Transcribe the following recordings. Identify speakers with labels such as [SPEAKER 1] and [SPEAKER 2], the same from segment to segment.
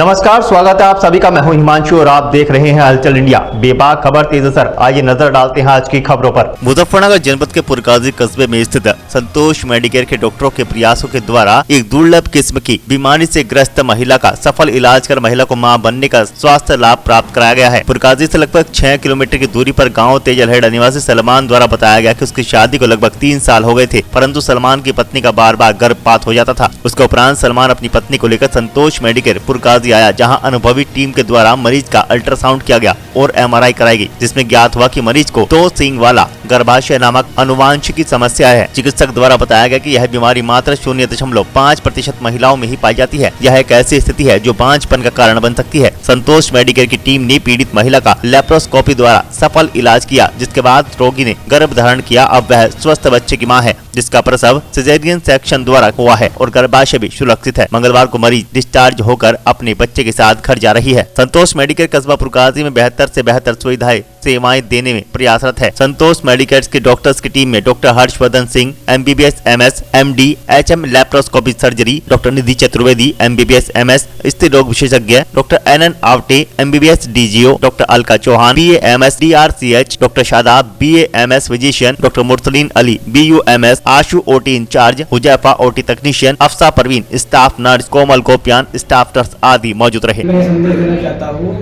[SPEAKER 1] नमस्कार, स्वागत है आप सभी का। मैं हूं हिमांशु और आप देख रहे हैं हलचल इंडिया। बेबाक खबर तेज असर। आइए नजर डालते हैं आज की खबरों पर।
[SPEAKER 2] मुजफ्फरनगर जनपद के पुरकाजी कस्बे में स्थित संतोष मेडिकेयर के डॉक्टरों के प्रयासों के द्वारा एक दुर्लभ किस्म की बीमारी से ग्रस्त महिला का सफल इलाज कर महिला को मां बनने का स्वास्थ्य लाभ प्राप्त कराया गया है। पुरकाजी से लगभग 6 किलोमीटर की दूरी पर गाँव तेजलहेड़ा निवासी सलमान द्वारा बताया गया कि उसकी शादी को लगभग 3 साल हो गए थे, परंतु सलमान की पत्नी का बार बार गर्भपात हो जाता था। उसके उपरांत सलमान अपनी पत्नी को लेकर संतोष मेडिकेयर पुरकाजी आया, जहां अनुभवी टीम के द्वारा मरीज का अल्ट्रासाउंड किया गया और MRI कराई गई, जिसमें ज्ञात हुआ कि मरीज को 2 सींग वाला गर्भाशय नामक अनुवांशिकी समस्या है। चिकित्सक द्वारा बताया गया कि यह बीमारी मात्र 0.5% महिलाओं में ही पाई जाती है। यह एक ऐसी स्थिति है जो बांझपन का कारण बन सकती है। संतोष मेडिकेयर की टीम ने पीड़ित महिला का लेप्रोस्कोपी द्वारा सफल इलाज किया, जिसके बाद रोगी ने गर्भ धारण किया। अब वह स्वस्थ बच्चे की मां है, जिसका प्रसव सिजेरियन सेक्शन द्वारा हुआ है और गर्भाशय भी सुरक्षित है। मंगलवार को मरीज डिस्चार्ज होकर अपने बच्चे के साथ घर जा रही है। संतोष मेडिकेयर कस्बा पुरकाजी में बेहतर से बेहतर सुविधाएं सेवाएं देने में प्रयासरत है। संतोष मेडिकेयर के डॉक्टर्स की टीम में doctor Harshvardhan Singh MBBS MS MD HM laparoscopy surgery, doctor Nidhi Chaturvedi MBBS MS स्त्री रोग विशेषज्ञ, doctor NN Awate MBBS DGO, doctor Alka Chauhan BA MS DRCH, doctor Shadab BA MS physician, doctor Mursaleen Ali BU MS, Ashu OT incharge, Huzaifa OT technician, Afsa Parveen staff nurse, Komal Gopiyan staff nurse आदि मौजूद रहे।
[SPEAKER 3] मैं संदेश देना चाहता हूँ,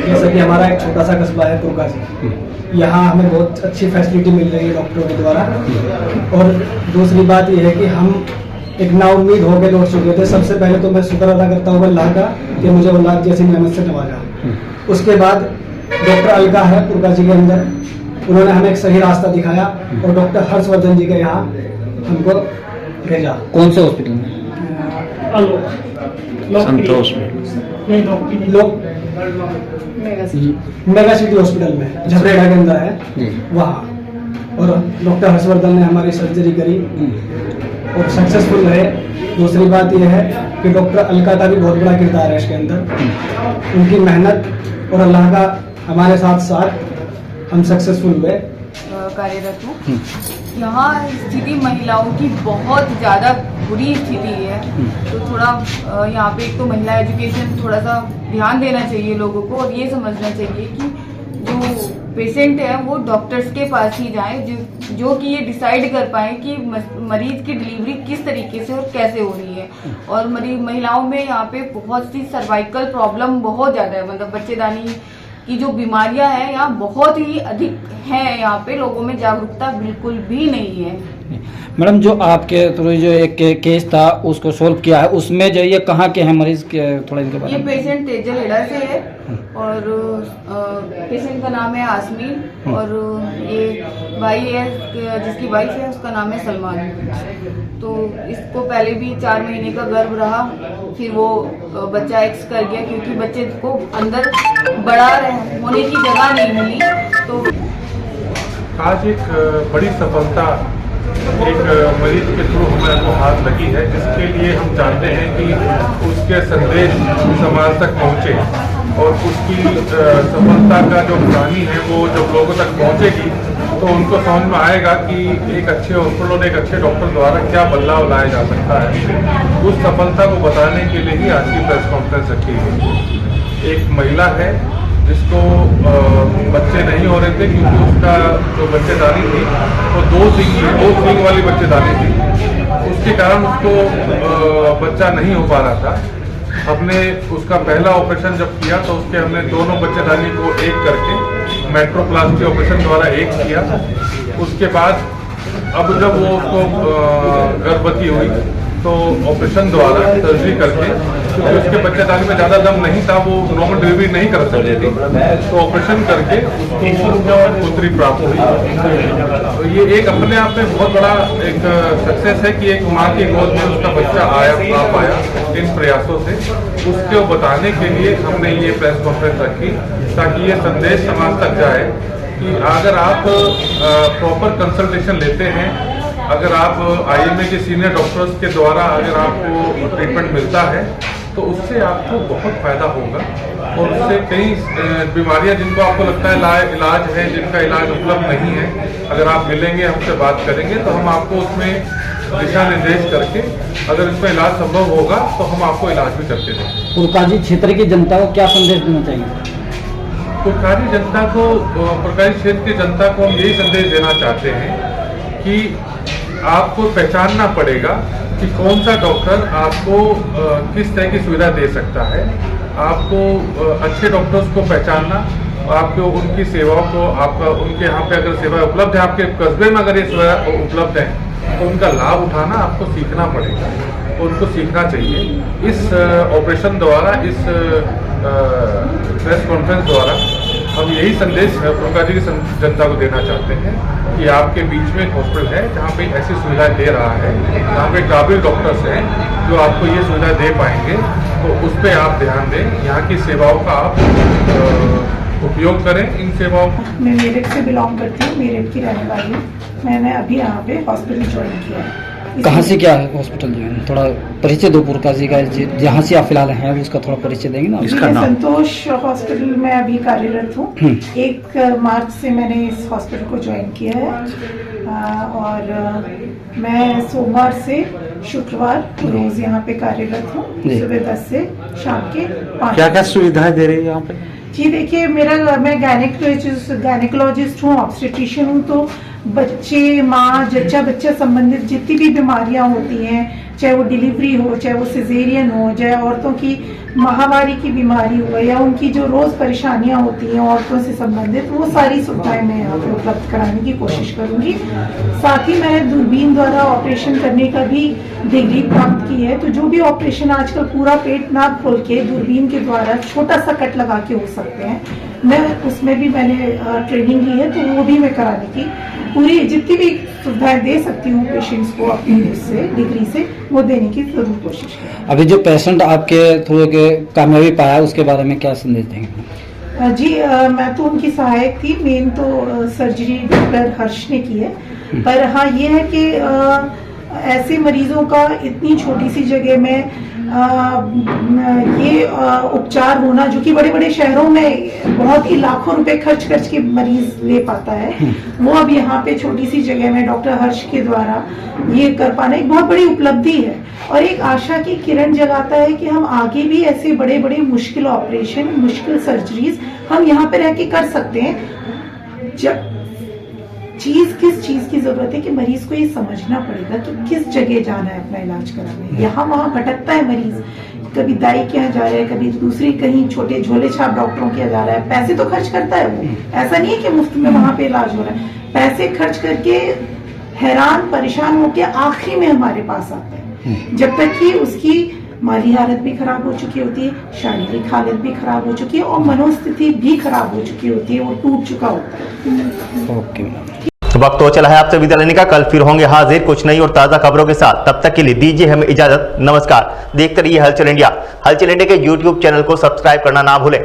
[SPEAKER 3] जैसे कि हमारा एक छोटा सा कस्बा है पुरकाजी, यहाँ हमें बहुत अच्छी फैसिलिटी मिल रही है डॉक्टरों के द्वारा। और दूसरी बात यह है कि हम एक नाउम्मीद होकर लौट चुके थे। सबसे पहले तो मैं शुक्र अदा करता हूँ अल्लाह का कि मुझे औलाद जैसी नेमत से नवाजा। उसके बाद डॉक्टर अलका है पुरकाजी के अंदर, उन्होंने हमें एक सही रास्ता दिखाया और डॉक्टर हर्षवर्धन जी के यहाँ हमको भेजा।
[SPEAKER 4] कौन से हॉस्पिटल में? संतोष में,
[SPEAKER 3] मेगा सिटी हॉस्पिटल में झबरेड़ा के अंदर है वहाँ। और डॉक्टर हर्षवर्धन ने हमारी सर्जरी करी और सक्सेसफुल रहे। दूसरी बात यह है कि डॉक्टर अलका का भी बहुत बड़ा किरदार है इसके अंदर। उनकी मेहनत और अल्लाह का हमारे साथ साथ हम सक्सेसफुल हुए।
[SPEAKER 5] कार्यरत हूँ। यहाँ स्थिति महिलाओं की बहुत ज़्यादा बुरी स्थिति है, तो थोड़ा यहाँ पे एक तो महिला एजुकेशन थोड़ा सा ध्यान देना चाहिए लोगों को, और ये समझना चाहिए कि जो पेशेंट है वो डॉक्टर्स के पास ही जाए, जो कि ये डिसाइड कर पाए कि मरीज की डिलीवरी किस तरीके से और कैसे हो रही है। और महिलाओं में यहाँ पे बहुत सी सर्वाइकल प्रॉब्लम बहुत ज़्यादा है, मतलब बच्चेदानी की जो बीमारियां हैं यहाँ बहुत ही अधिक हैं। यहाँ पे लोगों में जागरूकता बिल्कुल भी नहीं है।
[SPEAKER 4] मैडम, जो आपके थ्रू जो एक केस था उसको सोल्व किया है, उसमें जो ये कहाँ के हैं मरीज के थोड़ा इनके बारे में?
[SPEAKER 5] ये पेशेंट तेजलहेड़ा से है और पेशेंट का नाम है आसमीन, और ये भाई है जिसकी वाइफ है उसका नाम है सलमान। तो इसको पहले भी 4 महीने का गर्भ रहा, फिर वो बच्चा एक्स कर गया क्योंकि बच्चे को अंदर बड़ा होने की जगह नहीं मिली। तो
[SPEAKER 6] आज एक बड़ी सफलता एक मरीज के थ्रू हमारे को हाथ लगी है, जिसके लिए हम चाहते हैं कि उसके संदेश समाज तक पहुँचे और उसकी सफलता का जो कहानी है वो जब लोगों तक पहुँचेगी तो उनको समझ में आएगा कि एक अच्छे हॉस्पिटल और एक अच्छे डॉक्टर द्वारा क्या बदलाव लाया जा सकता है। उस सफलता को बताने के लिए ही आज की प्रेस कॉन्फ्रेंस रखी गई। एक महिला है जिसको बच्चे नहीं हो रहे थे क्योंकि उसका जो बच्चेदानी थी वो 2 सींग वाली बच्चेदानी थी, उसके कारण उसको बच्चा नहीं हो पा रहा था। हमने उसका पहला ऑपरेशन जब किया तो उसके हमने दोनों बच्चेदानी को एक करके मेट्रोप्लास्टी ऑपरेशन द्वारा एक किया। उसके बाद अब जब वो उसको गर्भवती हुई तो ऑपरेशन द्वारा सर्जरी करके, क्योंकि उसके बच्चेदानी में ज़्यादा दम नहीं था, वो नॉर्मल डिलीवरी नहीं कर सकती थी, तो ऑपरेशन करके उसको पुत्री प्राप्त हुई। तो ये एक अपने आप में बहुत बड़ा एक सक्सेस है कि एक माँ की गोद में उसका बच्चा आ पाया इन प्रयासों से। उसको बताने के लिए हमने ये प्रेस कॉन्फ्रेंस रखी ताकि ये संदेश समाज तक जाए कि अगर आप प्रॉपर कंसल्टेशन लेते हैं, अगर आप IMA के सीनियर डॉक्टर्स के द्वारा अगर आपको ट्रीटमेंट मिलता है तो उससे आपको बहुत फायदा होगा। और उससे कई बीमारियां जिनको आपको लगता है इलाज है, जिनका इलाज उपलब्ध नहीं है, अगर आप मिलेंगे हमसे बात करेंगे तो हम आपको उसमें दिशा निर्देश करके अगर इसमें इलाज संभव होगा तो हम आपको इलाज भी करके देंगे।
[SPEAKER 4] पुरकाजी क्षेत्र की जनता को क्या संदेश देना चाहिए?
[SPEAKER 6] पुरकाजी जनता को, पुरकाजी क्षेत्र की जनता को हम यही संदेश देना चाहते हैं कि आपको पहचानना पड़ेगा कि कौन सा डॉक्टर आपको किस तरह की सुविधा दे सकता है। आपको अच्छे डॉक्टर्स को पहचानना, आपको उनकी सेवाओं को, आपका उनके यहाँ पे अगर सेवा उपलब्ध है, आपके कस्बे में अगर ये सेवा उपलब्ध है तो उनका लाभ उठाना आपको सीखना पड़ेगा, उनको सीखना चाहिए। इस ऑपरेशन द्वारा, इस प्रेस कॉन्फ्रेंस द्वारा हम यही संदेश पुरकाजी की जनता को देना चाहते हैं कि आपके बीच में एक हॉस्पिटल है जहाँ पे ऐसी सुविधा दे रहा है, जहाँ पे काबिल डॉक्टर्स हैं जो आपको ये सुविधा दे पाएंगे, तो उस पर आप ध्यान दें। यहाँ की सेवाओं का आप उपयोग करें, इन सेवाओं को।
[SPEAKER 7] मैं मेरठ से बिलोंग करती हूँ, मेरठ की रहने वाली हूँ। मैंने अभी यहाँ पे हॉस्पिटल ज्वाइन किया है।
[SPEAKER 4] कहाँ से क्या है हॉस्पिटल जो है, थोड़ा परिचय दो पुरकाजी का, जहाँ से आप फिलहाल हैं उसका थोड़ा परिचय देंगे ना?
[SPEAKER 7] इसका नाम संतोष हॉस्पिटल में अभी कार्यरत हूँ। 1 मार्च से मैंने इस हॉस्पिटल को ज्वाइन किया है और मैं सोमवार से शुक्रवार रोज यहाँ पे कार्यरत हूँ, सुबह 10 से शाम के 5।
[SPEAKER 8] क्या क्या सुविधाएं दे रही है यहाँ पे?
[SPEAKER 7] जी देखिए, मैं गायनेकोलॉजिस्ट हूँ, ऑब्स्टेट्रिशियन हूँ, तो बच्चे, माँ, जच्चा बच्चा संबंधित जितनी भी बीमारियां होती हैं, चाहे वो डिलीवरी हो, चाहे वो सिजेरियन हो, चाहे औरतों की माहवारी की बीमारी हो या उनकी जो रोज परेशानियां होती हैं औरतों से संबंधित, वो सारी सुविधाएं मैं यहाँ पे उपलब्ध कराने की कोशिश करूंगी। साथ ही मैंने दूरबीन द्वारा ऑपरेशन करने का भी डिग्री प्राप्त की है, तो जो भी ऑपरेशन आजकल पूरा पेट ना खोल के दूरबीन के द्वारा छोटा सा कट लगा के हो सकते हैं, मैं उसमें भी मैंने ट्रेनिंग ली है, तो वो भी मैं कराने की पूरी जितनी भी सुविधाएं दे सकती हूँ पेशेंट्स को अपनी उससे डिग्री से, वो देने की जरूर कोशिश करें।
[SPEAKER 4] अभी जो पेशेंट आपके थ्रू के कामयाबी पाया उसके बारे में क्या संदेश देंगे?
[SPEAKER 7] जी मैं तो उनकी सहायक थी, मेन तो सर्जरी डॉक्टर हर्ष ने की है, पर हाँ ये है कि ऐसे मरीजों का इतनी छोटी सी जगह में ये उपचार होना, जो कि बड़े बड़े शहरों में बहुत ही लाखों रुपए खर्च के मरीज ले पाता है, वो अब यहाँ पे छोटी सी जगह में डॉक्टर हर्ष के द्वारा ये कर पाना एक बहुत बड़ी उपलब्धि है और एक आशा की किरण जगाता है कि हम आगे भी ऐसे बड़े बड़े मुश्किल ऑपरेशन, मुश्किल सर्जरीज हम यहाँ पे रह के कर सकते हैं। जब किस चीज की जरूरत है कि मरीज को ये समझना पड़ेगा कि किस जगह जाना है अपना इलाज कराने। यहाँ वहाँ भटकता है मरीज, कभी दाई के यहाँ जा रहा है, कभी दूसरी कहीं छोटे झोले छाप डॉक्टरों के यहाँ जा रहा है, पैसे तो खर्च करता है वो, ऐसा नहीं है कि मुफ्त में वहाँ पे इलाज हो रहा है, पैसे खर्च करके हैरान परेशान होकर आखिरी में हमारे पास आता है, जब तक कि उसकी माली हालत भी खराब हो चुकी होती है, शारीरिक हालत भी खराब हो चुकी है और मनोस्थिति भी खराब हो चुकी होती है, वो टूट चुका होता है।
[SPEAKER 4] ओके,
[SPEAKER 1] तो वक्त तो चला है आपसे विदा लेने का। कल फिर होंगे हाजिर कुछ नई और ताजा खबरों के साथ। तब तक के लिए दीजिए हमें इजाजत। नमस्कार। देखते रहिए हलचल इंडिया। हलचल इंडिया के YouTube चैनल को सब्सक्राइब करना ना भूलें।